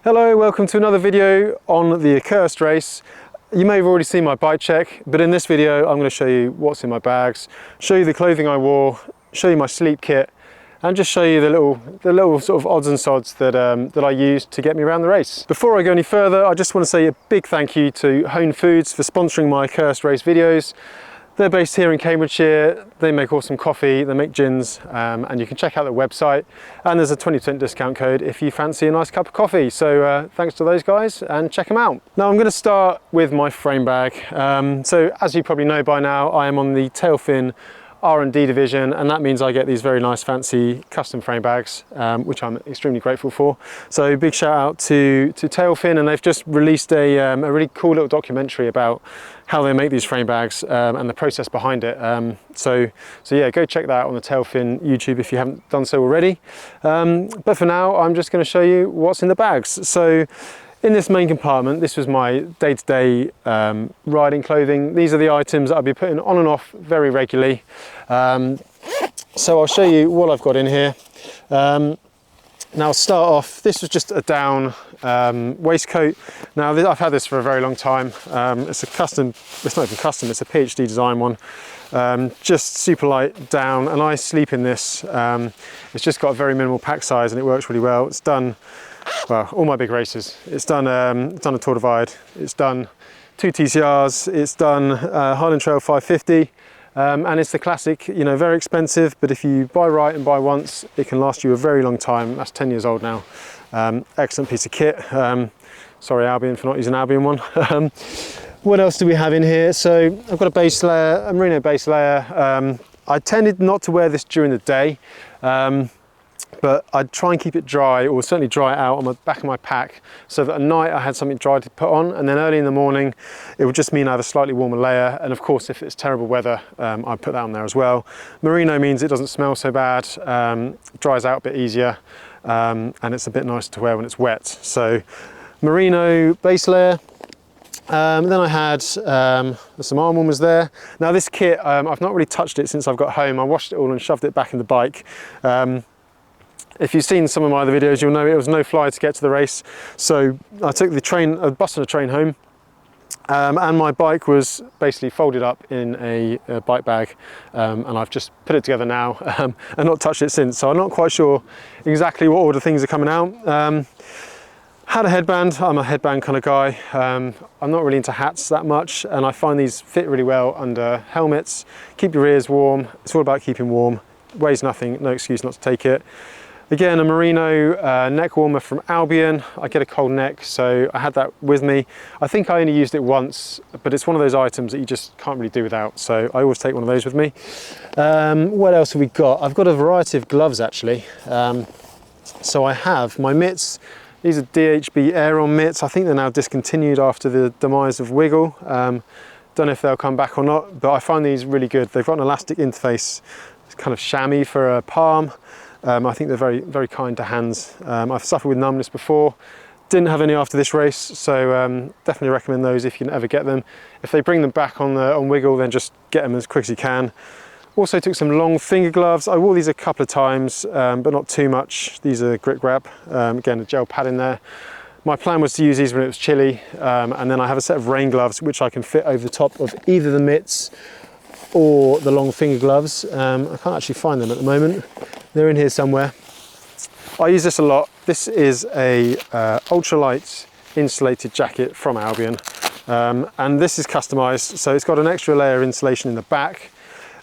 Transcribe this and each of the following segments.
Hello, welcome to another video on the Accursed Race. You may have already seen my bike check, but in this video I'm going to show you what's in my bags, show you the clothing I wore, show you my sleep kit, and just show you the little sort of odds and sods that I used to get me around the race. Before I go any further, I just want to say a big thank you to Hone Foods for sponsoring my Accursed Race videos. They're based here in Cambridgeshire. They make awesome coffee, they make gins, and you can check out their website. And there's a 20% discount code if you fancy a nice cup of coffee. So thanks to those guys, and check them out. Now I'm going to start with my frame bag. So as you probably know by now, I am on the Tailfin R&D division, and that means I get these very nice fancy custom frame bags, which I'm extremely grateful for. So big shout out to Tailfin, and they've just released a really cool little documentary about how they make these frame bags and the process behind it. So yeah, go check that out on the Tailfin YouTube if you haven't done so already. But for now, I'm just going to show you what's in the bags. So in this main compartment, this was my day-to-day riding clothing. These are the items that I'll be putting on and off very regularly. So I'll show you what I've got in here. Now, to start off, this was just a down waistcoat. Now, I've had this for a very long time. It's a custom, it's not even custom, it's a PhD design one. Just super light down, and I sleep in this. It's just got a very minimal pack size and it works really well. It's done, well, all my big races. It's done a Tour Divide, it's done 2 TCRs, it's done Highland Trail 550. And it's the classic, you know, very expensive, but if you buy right and buy once, it can last you a very long time. That's 10 years old now. Excellent piece of kit. Sorry, Albion, for not using Albion one. What else do we have in here? So I've got a base layer, a merino base layer. I tended not to wear this during the day, but I'd try and keep it dry, or certainly dry it out on the back of my pack, so that at night I had something dry to put on, and then early in the morning it would just mean I have a slightly warmer layer. And of course, if it's terrible weather, I put that on there as well. Merino means it doesn't smell so bad, dries out a bit easier, and it's a bit nicer to wear when it's wet. So merino base layer. Then I had some arm warmers there. Now this kit, I've not really touched it since I've got home. I washed it all and shoved it back in the bike. If you've seen some of my other videos, you'll know it was no fly to get to the race. So I took the train, a bus and a train home, and my bike was basically folded up in a bike bag, and I've just put it together now and not touched it since. So I'm not quite sure exactly what order things are coming out. Had a headband. I'm a headband kind of guy. I'm not really into hats that much, and I find these fit really well under helmets. Keep your ears warm. It's all about keeping warm. Weighs nothing, no excuse not to take it. Again, a merino neck warmer from Albion. I get a cold neck, so I had that with me. I think I only used it once, but it's one of those items that you just can't really do without, so I always take one of those with me. What else have we got? I've got a variety of gloves, actually. So I have my mitts. These are DHB Aeron mitts. I think they're now discontinued after the demise of Wiggle. Don't know if they'll come back or not, but I find these really good. They've got an elastic interface. It's kind of chamois for a palm. I think they're very, very kind to hands. I've suffered with numbness before. Didn't have any after this race, so definitely recommend those if you can ever get them. If they bring them back on Wiggle, then just get them as quick as you can. Also took some long finger gloves. I wore these a couple of times, but not too much. These are Grit Grab. Again, a gel pad in there. My plan was to use these when it was chilly, and then I have a set of rain gloves which I can fit over the top of either the mitts or the long finger gloves. I can't actually find them at the moment. They're in here somewhere. I use this a lot. This is a ultralight insulated jacket from Albion, and this is customized, so it's got an extra layer of insulation in the back,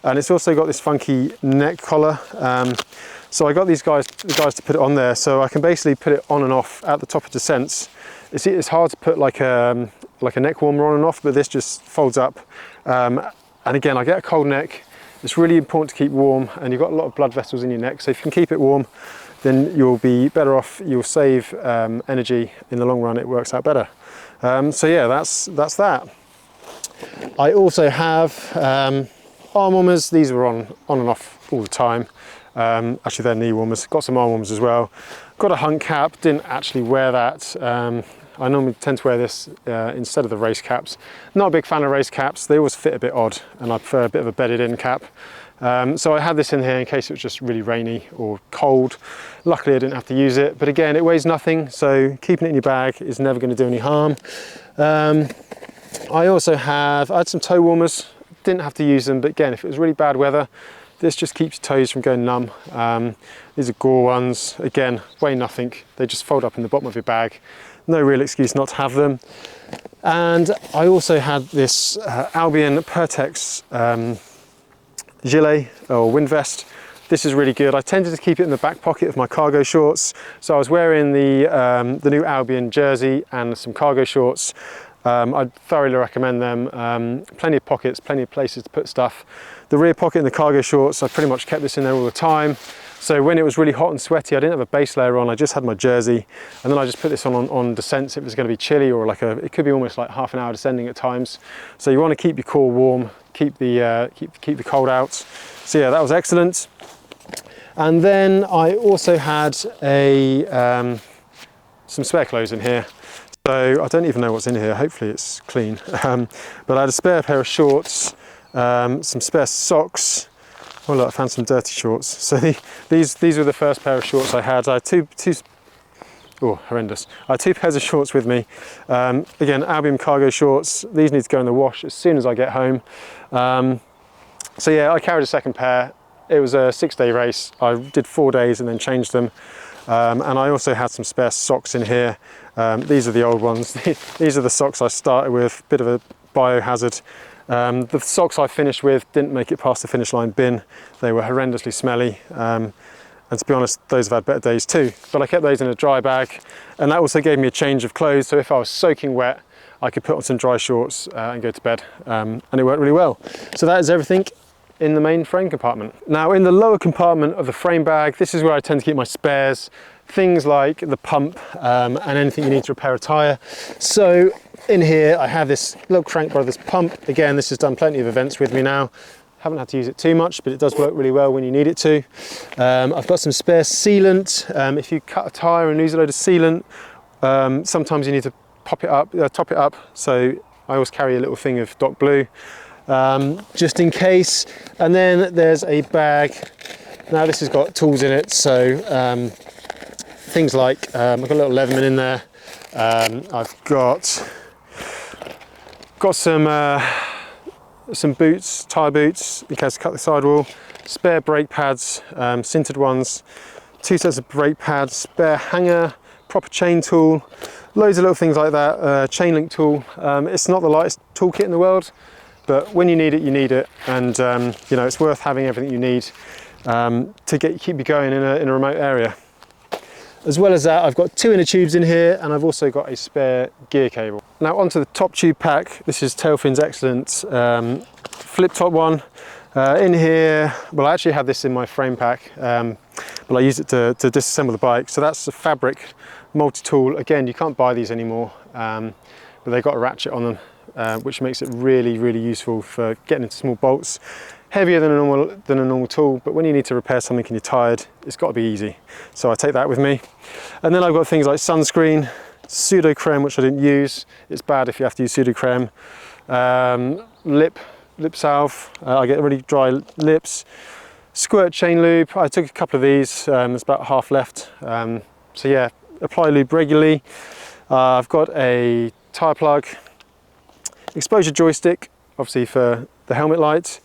and it's also got this funky neck collar. So I got the guys to put it on there, so I can basically put it on and off at the top of descents. It's hard to put like a neck warmer on and off, but this just folds up. And again, I get a cold neck. It's really important to keep warm, and you've got a lot of blood vessels in your neck, so if you can keep it warm, then you'll be better off. You'll save energy in the long run. It works out better. So yeah, that's that. I also have arm warmers. These were on and off all the time. Actually, they're knee warmers. Got some arm warmers as well. Got a hunt cap. Didn't actually wear that. I normally tend to wear this instead of the race caps. Not a big fan of race caps. They always fit a bit odd, and I prefer a bit of a bedded in cap. So I had this in here in case it was just really rainy or cold. Luckily I didn't have to use it, but again, it weighs nothing, so keeping it in your bag is never going to do any harm. I had some toe warmers, didn't have to use them, but again, if it was really bad weather, this just keeps your toes from going numb. These are Gore ones, again, weigh nothing, they just fold up in the bottom of your bag. No real excuse not to have them. And I also had this Albion Pertex gilet or wind vest. This is really good. I tended to keep it in the back pocket of my cargo shorts. So I was wearing the new Albion jersey and some cargo shorts. I'd thoroughly recommend them. Plenty of pockets, plenty of places to put stuff. The rear pocket in the cargo shorts, I pretty much kept this in there all the time. So when it was really hot and sweaty, I didn't have a base layer on, I just had my jersey. And then I just put this on descents if it was going to be chilly, or it could be almost like half an hour descending at times. So you want to keep your core warm, keep the cold out. So yeah, that was excellent. And then I also had some spare clothes in here. So I don't even know what's in here, hopefully it's clean. But I had a spare pair of shorts, some spare socks. Oh look, I found some dirty shorts. So these were the first pair of shorts I had. I had horrendous. I had 2 pairs of shorts with me. Again, Albion cargo shorts. These need to go in the wash as soon as I get home. So yeah, I carried a second pair. It was a 6-day race. I did 4 days and then changed them. And I also had some spare socks in here. These are the old ones. These are the socks I started with, bit of a biohazard. The socks I finished with didn't make it past the finish line bin. They were horrendously smelly. And to be honest, those have had better days too. But I kept those in a dry bag. And that also gave me a change of clothes. So if I was soaking wet, I could put on some dry shorts and go to bed. And it worked really well. So that is everything in the main frame compartment. Now in the lower compartment of the frame bag, this is where I tend to keep my spares, things like the pump and anything you need to repair a tyre. So in here I have this little crank brothers pump. Again, this has done plenty of events with me now. Haven't had to use it too much, but it does work really well when you need it to. I've got some spare sealant. If you cut a tyre and lose a load of sealant, sometimes you need to top it up. So I always carry a little thing of Doc Blue. Just in case. And then there's a bag. Now this has got tools in it, so things like I've got a little Leatherman in there. I've got some boots, tyre boots in case I cut the sidewall, spare brake pads, sintered ones, 2 sets of brake pads, spare hanger, proper chain tool, loads of little things like that, chain link tool. It's not the lightest toolkit in the world, but when you need it, and you know, it's worth having everything you need to keep you going in a remote area. As well as that, I've got 2 inner tubes in here, and I've also got a spare gear cable. Now onto the top tube pack. This is Tailfin's Excellent flip top one. In here, well, I actually had this in my frame pack, but I used it to disassemble the bike. So that's a fabric multi-tool. Again, you can't buy these anymore, but they've got a ratchet on them. Which makes it really, really useful for getting into small bolts. Heavier than a normal tool, but when you need to repair something and you're tired, it's got to be easy. So I take that with me. And then I've got things like sunscreen, pseudo creme, which I didn't use. It's bad if you have to use pseudo creme. Lip salve. I get really dry lips. Squirt chain lube. I took a couple of these. There's about half left. So yeah, apply lube regularly. I've got a tyre plug. Exposure joystick, obviously for the helmet light,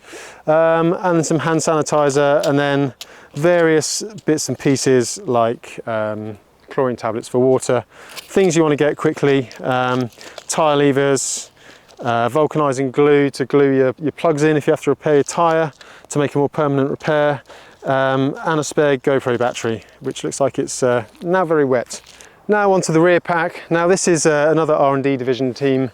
and some hand sanitizer, and then various bits and pieces like chlorine tablets for water, things you want to get quickly, tyre levers, vulcanizing glue to glue your plugs in if you have to repair your tyre to make a more permanent repair, and a spare GoPro battery, which looks like it's now very wet. Now onto the rear pack. Now this is another R&D division team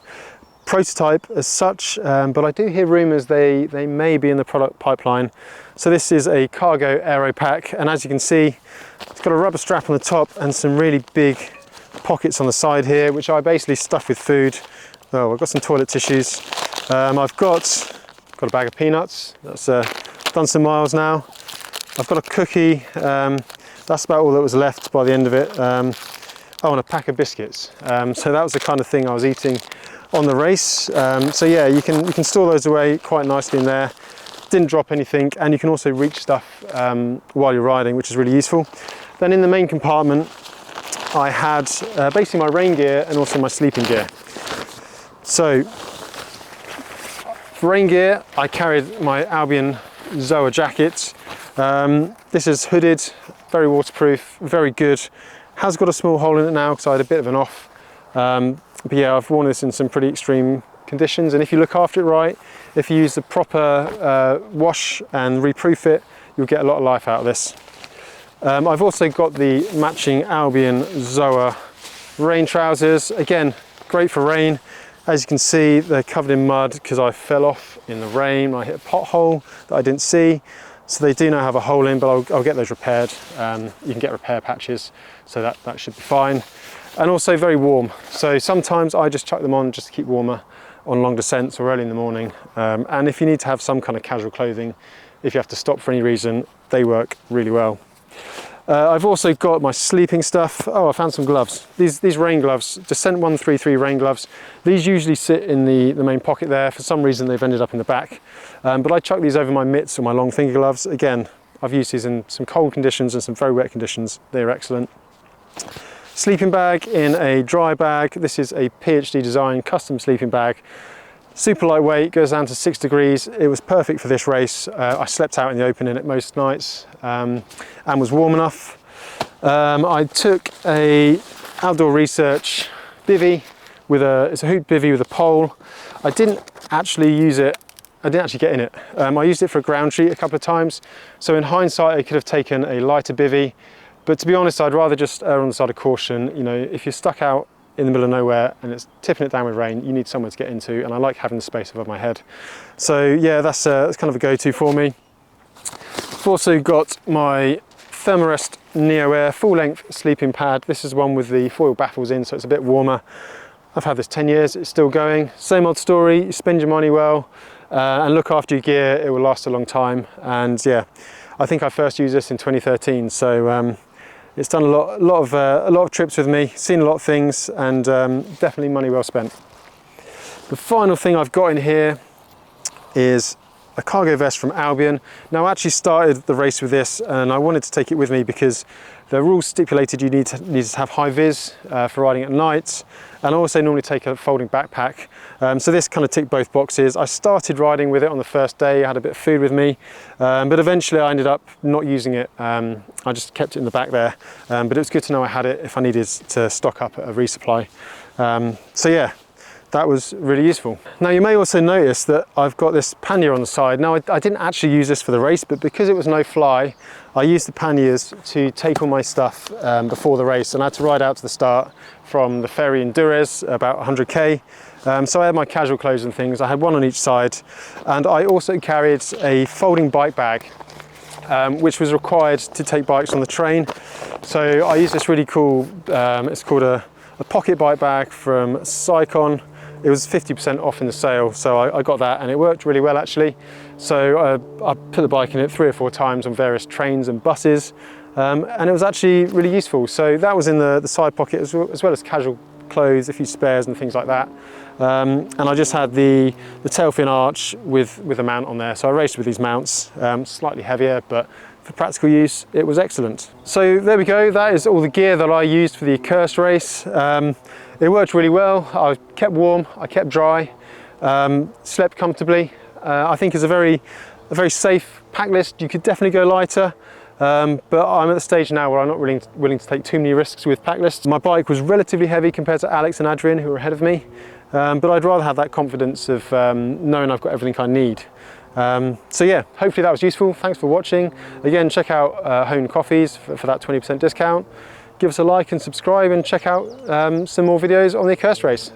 prototype as such, but I do hear rumours they may be in the product pipeline. So this is a cargo aero pack, and as you can see, it's got a rubber strap on the top and some really big pockets on the side here, which I basically stuff with food. Oh, I've got some toilet tissues. I've got a bag of peanuts. That's done some miles now. I've got a cookie. That's about all that was left by the end of it. Oh, and a pack of biscuits. So that was the kind of thing I was eating on the race. So yeah, you can store those away quite nicely in there. didn't drop anything, and you can also reach stuff while you're riding, which is really useful. Then in the main compartment, I had basically my rain gear and also my sleeping gear. So for rain gear, I carried my Albion Zoa jacket. This is hooded, very waterproof, very good. Has got a small hole in it now because I had a bit of an off. But yeah, I've worn this in some pretty extreme conditions, and if you look after it right, if you use the proper wash and reproof it, you'll get a lot of life out of this. I've also got the matching Albion Zoa rain trousers. Again, great for rain. As you can see, they're covered in mud because I fell off in the rain. I hit a pothole that I didn't see. So they do now have a hole in, but I'll get those repaired. You can get repair patches, so that should be fine. And also very warm. So sometimes I just chuck them on just to keep warmer on long descents or early in the morning. And if you need to have some kind of casual clothing, if you have to stop for any reason, they work really well. I've also got my sleeping stuff. Oh, I found some gloves. These rain gloves, Descent 133 rain gloves. These usually sit in the main pocket there. For some reason, they've ended up in the back. But I chuck these over my mitts or my long finger gloves. Again, I've used these in some cold conditions and some very wet conditions. They're excellent. Sleeping bag in a dry bag. This is a PhD design custom sleeping bag. Super lightweight, goes down to 6 degrees. It was perfect for this race. I slept out in the open in it most nights and was warm enough. I took a outdoor research bivvy it's a hoop bivvy with a pole. I didn't actually use it. I didn't actually get in it. I used it for a ground sheet a couple of times. So in hindsight, I could have taken a lighter bivvy, but to be honest, I'd rather just err on the side of caution. You know, if you're stuck out in the middle of nowhere and it's tipping it down with rain, you need somewhere to get into, and I like having the space above my head. So yeah, that's kind of a go-to for me. I've also got my Thermarest Neo Air full-length sleeping pad. This is one with the foil baffles in, so it's a bit warmer. I've had this 10 years, it's still going. Same old story, you spend your money well and look after your gear, it will last a long time. And yeah, I think I first used this in 2013, so it's done a lot of trips with me, seen a lot of things, and definitely money well spent. The final thing I've got in here is a cargo vest from Albion. Now I actually started the race with this, and I wanted to take it with me because the rules stipulated you need to have high vis for riding at night, and I also normally take a folding backpack. So this kind of ticked both boxes. I started riding with it on the first day, I had a bit of food with me, but eventually I ended up not using it. I just kept it in the back there, but it was good to know I had it if I needed to stock up at a resupply. So yeah, that was really useful. Now you may also notice that I've got this pannier on the side. Now I didn't actually use this for the race, but because it was no fly, I used the panniers to take all my stuff before the race, and I had to ride out to the start from the ferry in Durrës, about 100k. So I had my casual clothes and things. I had one on each side, and I also carried a folding bike bag, which was required to take bikes on the train. So I used this really cool, it's called a pocket bike bag from Sycon. It was 50% off in the sale, so I got that, and it worked really well actually. So I put the bike in it 3 or 4 times on various trains and buses, and it was actually really useful. So that was in the side pocket as well as casual clothes, a few spares and things like that. And I just had the tail fin arch with a mount on there. So I raced with these mounts, slightly heavier, but for practical use, it was excellent. So there we go, that is all the gear that I used for the Accursed Race. It worked really well. I kept warm, I kept dry, slept comfortably. I think it's a very safe pack list. You could definitely go lighter, but I'm at the stage now where I'm not really willing to take too many risks with pack lists. My bike was relatively heavy compared to Alex and Adrian, who were ahead of me, but I'd rather have that confidence of knowing I've got everything I need. So yeah, hopefully that was useful. Thanks for watching. Again, check out Hone Coffees for that 20% discount. Give us a like and subscribe, and check out some more videos on the Accursed Race.